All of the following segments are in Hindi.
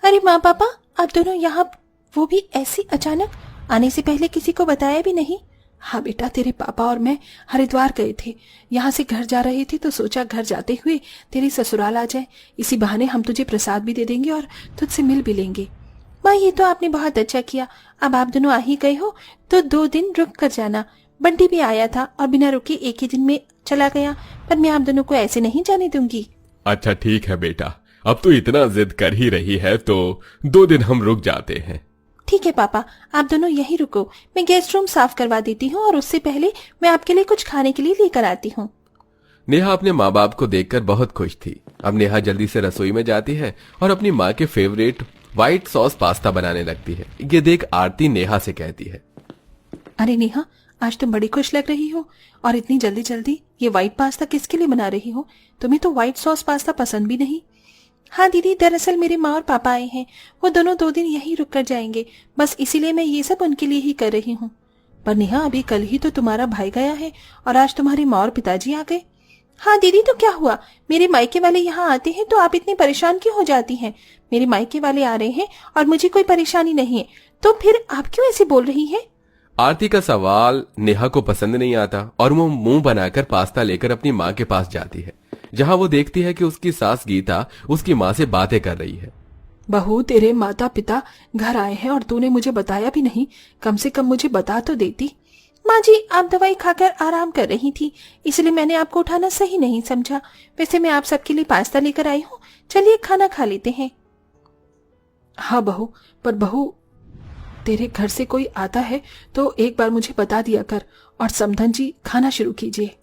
अरे माँ पापा, आप दोनों यहाँ, वो भी ऐसी अचानक, आने से पहले किसी को बताया भी नहीं। हाँ बेटा, तेरे पापा और मैं हरिद्वार गए थे, यहाँ से घर जा रहे थे तो सोचा घर जाते हुए तेरी ससुराल आ जाए, इसी बहाने हम तुझे प्रसाद भी दे देंगे और तुझसे मिल भी लेंगे। माँ ये तो आपने बहुत अच्छा किया। अब आप दोनों आ ही गए हो तो 2 दिन रुक कर जाना। बंटी भी आया था और बिना रुके एक ही दिन में चला गया, पर मैं आप दोनों को ऐसे नहीं जाने दूंगी। अच्छा ठीक है बेटा, अब तो इतना जिद कर ही रही है तो 2 दिन हम रुक जाते हैं। ठीक है पापा, आप दोनों यहीं रुको, मैं गेस्ट रूम साफ करवा देती हूँ और उससे पहले मैं आपके लिए कुछ खाने के लिए लेकर आती हूँ। नेहा अपने माँ बाप को देखकर बहुत खुश थी। अब नेहा जल्दी से रसोई में जाती है और अपनी माँ के फेवरेट व्हाइट सॉस पास्ता बनाने लगती है। ये देख आरती नेहा से कहती है, अरे नेहा, आज तुम बड़ी खुश लग रही हो, और इतनी जल्दी जल्दी ये व्हाइट पास्ता किसके लिए बना रही हो? तुम्हें तो व्हाइट सॉस पास्ता पसंद भी नहीं। हाँ दीदी, दरअसल मेरे माँ और पापा आए हैं, वो दोनों 2 दिन यहीं रुक कर जाएंगे, बस इसीलिए मैं ये सब उनके लिए ही कर रही हूँ। पर नेहा, अभी कल ही तो तुम्हारा भाई गया है और आज तुम्हारी माँ और पिताजी आ गए। हाँ दीदी, तो क्या हुआ? मेरे मायके वाले यहाँ आते हैं तो आप इतनी परेशान क्यों हो जाती हैं? मेरे मायके वाले आ रहे हैं और मुझे कोई परेशानी नहीं है, तो फिर आप क्यों ऐसे बोल रही हैं? आरती का सवाल नेहा को पसंद नहीं आता और वो मुंह बनाकर पास्ता लेकर अपनी माँ के पास जाती है, जहाँ वो देखती है कि उसकी सास गीता उसकी माँ से बातें कर रही है। बहू, तेरे माता पिता घर आए हैं और तूने मुझे बताया भी नहीं, कम से कम मुझे बता तो देती। माँ जी, आप दवाई खाकर आराम कर रही थी, इसलिए मैंने आपको उठाना सही नहीं समझा। वैसे मैं आप सबके लिए पास्ता लेकर आई हूँ, चलिए खाना खा लेते हैं। हाँ बहू, पर बहू, तेरे घर से कोई आता है तो एक बार मुझे बता दिया कर, और समधन जी खाना शुरू कीजिए।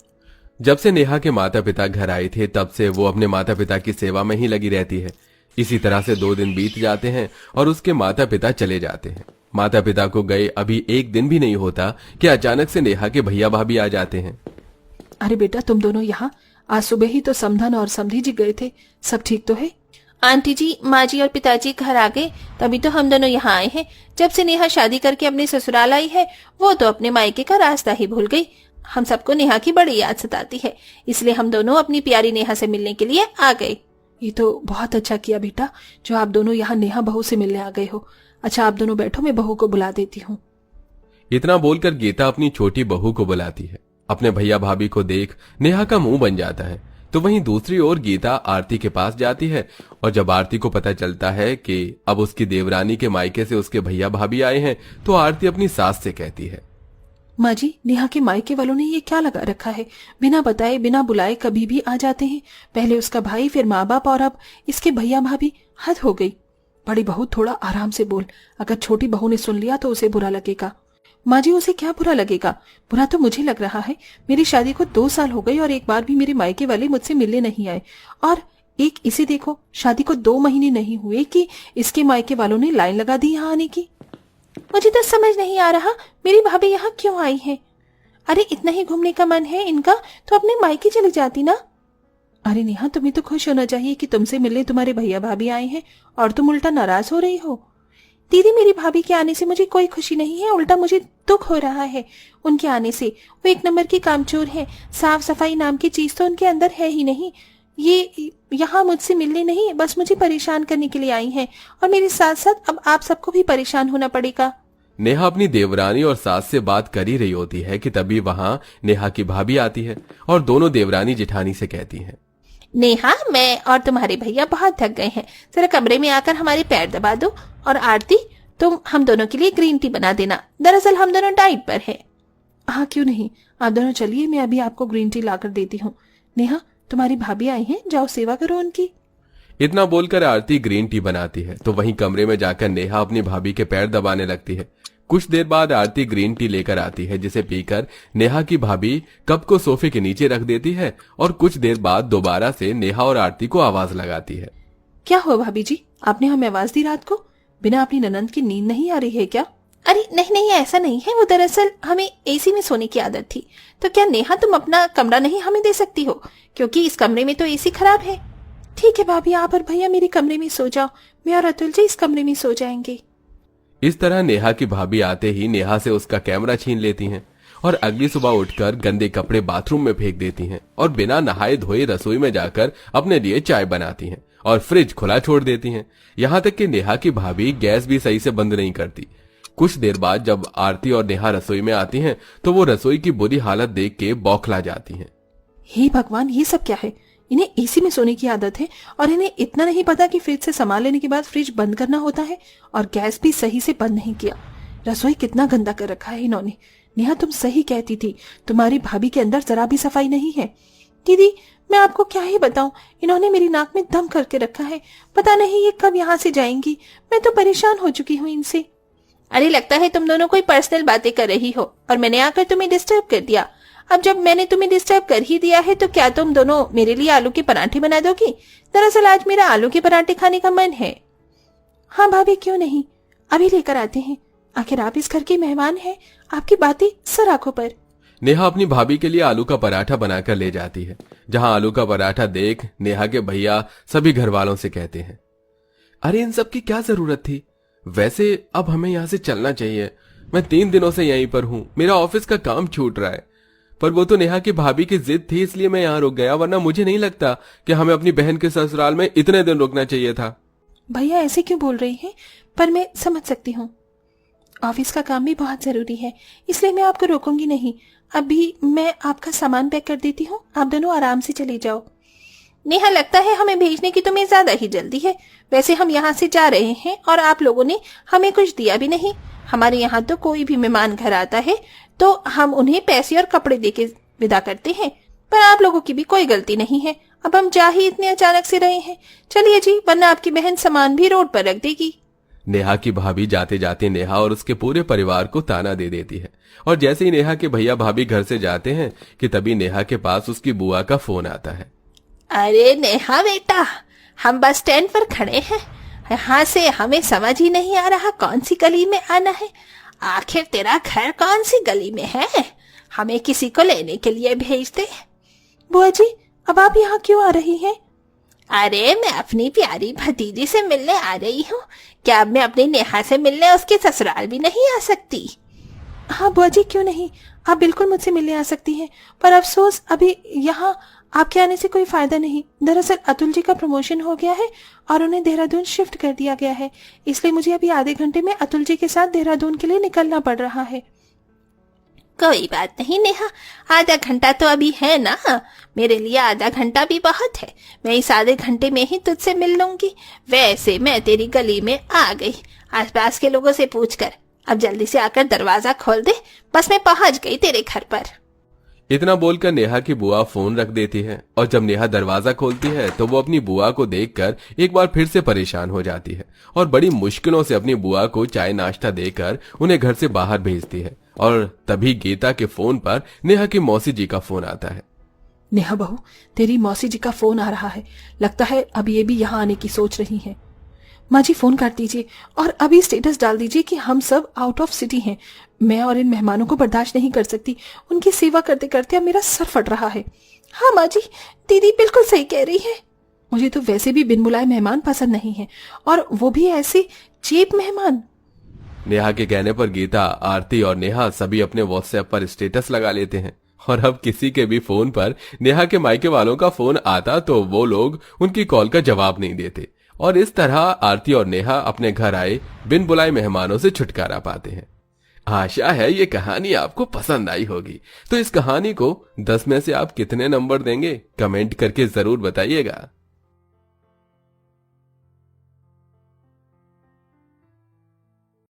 जब से नेहा के माता पिता घर आए थे तब से वो अपने माता पिता की सेवा में ही लगी रहती है। इसी तरह से 2 दिन बीत जाते हैं और उसके माता पिता चले जाते हैं। माता पिता को गए अभी 1 दिन भी नहीं होता कि अचानक से नेहा के भैया भाभी आ जाते हैं। अरे बेटा, तुम दोनों यहाँ? आज सुबह ही तो समधन और समधी जी गए थे, सब ठीक तो है? आंटी जी, माँ जी और पिताजी घर आ गए, तभी तो हम दोनों यहाँ आए हैं। जब से नेहा शादी करके अपने ससुराल आई है, वो तो अपने मायके का रास्ता ही भूल गई। हम सबको नेहा की बड़ी याद सताती है, इसलिए हम दोनों अपनी प्यारी नेहा से मिलने के लिए आ गए। ये तो बहुत अच्छा किया बेटा, जो आप दोनों यहाँ नेहा बहू से मिलने आ गए हो। अच्छा, आप दोनों बैठो, मैं बहू को बुला देती हूँ। इतना बोलकर गीता अपनी छोटी बहू को बुलाती है। अपने भैया भाभी को देख नेहा का मुंह बन जाता है। तो वहीं दूसरी ओर गीता आरती के पास जाती है और जब आरती को पता चलता है कि अब उसकी देवरानी के मायके से उसके भैया भाभी आए हैं, तो आरती अपनी सास से कहती है, माँ जी, नेहा के मायके वालों ने ये क्या लगा रखा है? बिना बताए बिना बुलाए कभी भी आ जाते हैं। पहले उसका भाई, फिर माँ बाप और अब इसके भैया भाभी। हद हो गई। बड़ी बहू, थोड़ा आराम से बोल, अगर छोटी बहू ने सुन लिया तो उसे बुरा लगेगा। माँ जी, उसे क्या बुरा लगेगा? बुरा तो मुझे लग रहा है। मेरी शादी को 2 साल हो गए और एक बार भी मेरे मायके वाले मुझसे मिलने नहीं आए, और एक इसे देखो, शादी को 2 महीने नहीं हुए कि इसके मायके वालों ने लाइन लगा दी यहाँ आने की। मुझे तो समझ नहीं आ रहा मेरी भाभी यहाँ क्यों आई है। अरे इतना ही घूमने का मन है इनका तो अपने मायके चली जाती ना। अरे नेहा, तुम्हें तो खुश होना चाहिए कि तुमसे मिलने तुम्हारे भैया भाभी आए हैं, और तुम उल्टा नाराज हो रही हो। दीदी, मेरी भाभी के आने से मुझे कोई खुशी नहीं है, उल्टा मुझे दुख हो रहा है उनके आने से। वो 1 नंबर की कामचोर है, साफ सफाई नाम की चीज तो उनके अंदर है ही नहीं। ये यहाँ मुझसे मिलने नहीं, बस मुझे परेशान करने के लिए आई हैं, और मेरे साथ साथ अब आप सबको भी परेशान होना पड़ेगा। नेहा अपनी देवरानी और सास से बात कर ही रही होती है कि तभी वहाँ नेहा की भाभी आती है और दोनों देवरानी जेठानी से कहती हैं, नेहा, मैं और तुम्हारे भैया बहुत थक गए हैं, जरा कमरे में आकर हमारे पैर दबा दो। और आरती, तुम हम दोनों के लिए ग्रीन टी बना देना, दरअसल हम दोनों डाइट पर है। हाँ क्यों नहीं, आप दोनों चलिए, मैं अभी आपको ग्रीन टी लाकर देती हूँ। नेहा, तुम्हारी भाभी आई हैं, जाओ सेवा करो उनकी। इतना बोलकर आरती ग्रीन टी बनाती है तो वहीं कमरे में जाकर नेहा अपनी भाभी के पैर दबाने लगती है। कुछ देर बाद आरती ग्रीन टी लेकर आती है, जिसे पीकर नेहा की भाभी कप को सोफे के नीचे रख देती है और कुछ देर बाद दोबारा से नेहा और आरती को आवाज लगाती है। क्या हुआ भाभी जी, आपने हमें आवाज दी रात को? बिना अपनी ननंद की नींद नहीं आ रही है क्या? अरे नहीं नहीं, ऐसा नहीं है, वो दरअसल हमें एसी में सोने की आदत थी। तो क्या नेहा, तुम अपना कमरा नहीं हमें दे सकती हो, क्योंकि इस कमरे में तो एसी खराब है। ठीक है भाभी, आप और भैया मेरे कमरे में सो जाओ, मैं और अतुल जी इस कमरे में सो जाएंगे। इस तरह नेहा की भाभी आते ही नेहा से उसका कैमरा छीन लेती हैं और अगली सुबह उठकर गंदे कपड़े बाथरूम में फेंक देती हैं और बिना नहाए धोए रसोई में जाकर अपने लिए चाय बनाती हैं और फ्रिज खुला छोड़ देती हैं। यहाँ तक कि नेहा की भाभी गैस भी सही से बंद नहीं करती। कुछ देर बाद जब आरती और नेहा रसोई में आती हैं तो वो रसोई की बुरी हालत देख के बौखला जाती हैं। हे भगवान, ये सब क्या है? इन्हें एसी में सोने की आदत है और इन्हें इतना नहीं पता कि फ्रिज से सामान लेने के बाद फ्रिज बंद करना होता है, और गैस भी सही से बंद नहीं किया। रसोई कितना गंदा कर रखा है इन्होंने। नेहा, तुम सही कहती थी, तुम्हारी भाभी के अंदर जरा भी सफाई नहीं है। दीदी, मैं आपको क्या ही बताऊं, इन्होंने मेरी नाक में दम करके रखा है। पता नहीं ये कब यहाँ से जाएंगी। मैं तो परेशान हो चुकी हूँ इनसे। अरे, लगता है तुम दोनों कोई पर्सनल बातें कर रही हो और मैंने आकर तुम्हें डिस्टर्ब कर दिया। अब जब मैंने तुम्हें डिस्टर्ब कर ही दिया है तो क्या तुम दोनों मेरे लिए आलू के पराठे बना दोगी? दरअसल आज मेरा आलू के पराठे खाने का मन है। हाँ भाभी, क्यों नहीं, अभी लेकर आते हैं। आखिर आप इस घर के मेहमान हैं, आपकी बातें सर आंखों पर। नेहा अपनी भाभी के लिए आलू का पराठा बनाकर ले जाती है। जहां आलू का पराठा देख नेहा के भैया सभी घर वालों से कहते हैं, अरे इन सब की क्या जरूरत थी? वैसे अब हमें यहाँ से चलना चाहिए। मैं 3 दिनों से यहीं पर हूँ, मेरा ऑफिस का काम छूट रहा है। पर वो तो नेहा की भाभी की जिद थी इसलिए मैं यहाँ रुक गया, वरना मुझे नहीं लगता कि हमें अपनी बहन के ससुराल में इतने दिन रुकना चाहिए था। भैया ऐसे क्यों बोल रही हैं? पर मैं समझ सकती हूँ, ऑफिस का काम भी बहुत जरूरी है, इसलिए मैं आपको रोकूंगी नहीं। अभी मैं आपका सामान पैक कर देती हूँ, आप दोनों आराम से चले जाओ। नेहा, लगता है हमें भेजने की तुम्हें ज्यादा ही जल्दी है। वैसे हम यहाँ से जा रहे हैं और आप लोगों ने हमें कुछ दिया भी नहीं। हमारे यहाँ तो कोई भी मेहमान घर आता है तो हम उन्हें पैसे और कपड़े देके विदा करते हैं, पर आप लोगों की भी कोई गलती नहीं है। अब हम जा ही इतने अचानक से रहे हैं। चलिए जी, वरना आपकी बहन सामान भी रोड पर रख देगी। नेहा की भाभी जाते जाते नेहा और उसके पूरे परिवार को ताना दे देती है। और जैसे ही नेहा के भैया भाभी घर से जाते हैं कि तभी नेहा के पास उसकी बुआ का फोन आता है। अरे नेहा बेटा, हम बस स्टैंड पर खड़े हैं। यहाँ से हमें समझ ही नहीं आ रहा कौन सी गली में आना है। आखिर तेरा घर कौन सी गली में है? हमें किसी को लेने के लिए भेज दे। बुआ जी, अब आप यहाँ क्यों आ रही हैं? अरे, मैं अपनी प्यारी भतीजी से मिलने आ रही हूँ। क्या अब मैं अपनी नेहा से मिलने उसके ससुराल भी नहीं आ सकती? हाँ बुआ जी, क्यों नहीं, आप बिल्कुल मुझसे मिलने आ सकती हैं। पर अफसोस अभी यहाँ आपके आने से कोई फायदा नहीं। दरअसल अतुल जी का प्रमोशन हो गया है और उन्हें देहरादून शिफ्ट कर दिया गया है, इसलिए मुझे अभी आधे घंटे में अतुल जी के साथ देहरादून के लिए निकलना पड़ रहा है। कोई बात नहीं नेहा, आधा घंटा तो अभी है ना। मेरे लिए आधा घंटा भी बहुत है। मैं इस आधे घंटे में ही तुझसे मिल लूंगी। वैसे मैं तेरी गली में आ गई, आसपास के लोगों से पूछकर। अब जल्दी से आकर दरवाजा खोल दे, बस मैं पहुंच गई तेरे घर पर। इतना बोलकर नेहा की बुआ फोन रख देती है और जब नेहा दरवाजा खोलती है तो वो अपनी बुआ को देखकर एक बार फिर से परेशान हो जाती है और बड़ी मुश्किलों से अपनी बुआ को चाय नाश्ता देकर उन्हें घर से बाहर भेजती है। और तभी गीता के फोन पर नेहा की मौसी जी का फोन आता है। नेहा बहू, तेरी मौसी जी का फोन आ रहा है। लगता है अब ये भी यहाँ आने की सोच रही हैं। माँ जी, फोन काट दीजिए और अभी स्टेटस डाल दीजिए कि हम सब आउट ऑफ सिटी हैं। मैं और इन मेहमानों को बर्दाश्त नहीं कर सकती। उनकी सेवा करते करते अब मेरा सर फट रहा है। हाँ माँ जी, दीदी बिल्कुल सही कह रही है। मुझे तो वैसे भी बिन बुलाए मेहमान पसंद नहीं है, और वो भी ऐसे चीप मेहमान। नेहा के कहने पर गीता, आरती और नेहा सभी अपने व्हाट्सएप पर स्टेटस लगा लेते हैं। और अब किसी के भी फोन पर नेहा के मायके वालों का फोन आता तो वो लोग उनकी कॉल का जवाब नहीं देते। और इस तरह आरती और नेहा अपने घर आए बिन बुलाए मेहमानों से छुटकारा पाते हैं। आशा है ये कहानी आपको पसंद आई होगी। तो इस कहानी को 10 में से आप कितने नंबर देंगे, कमेंट करके जरूर बताइएगा।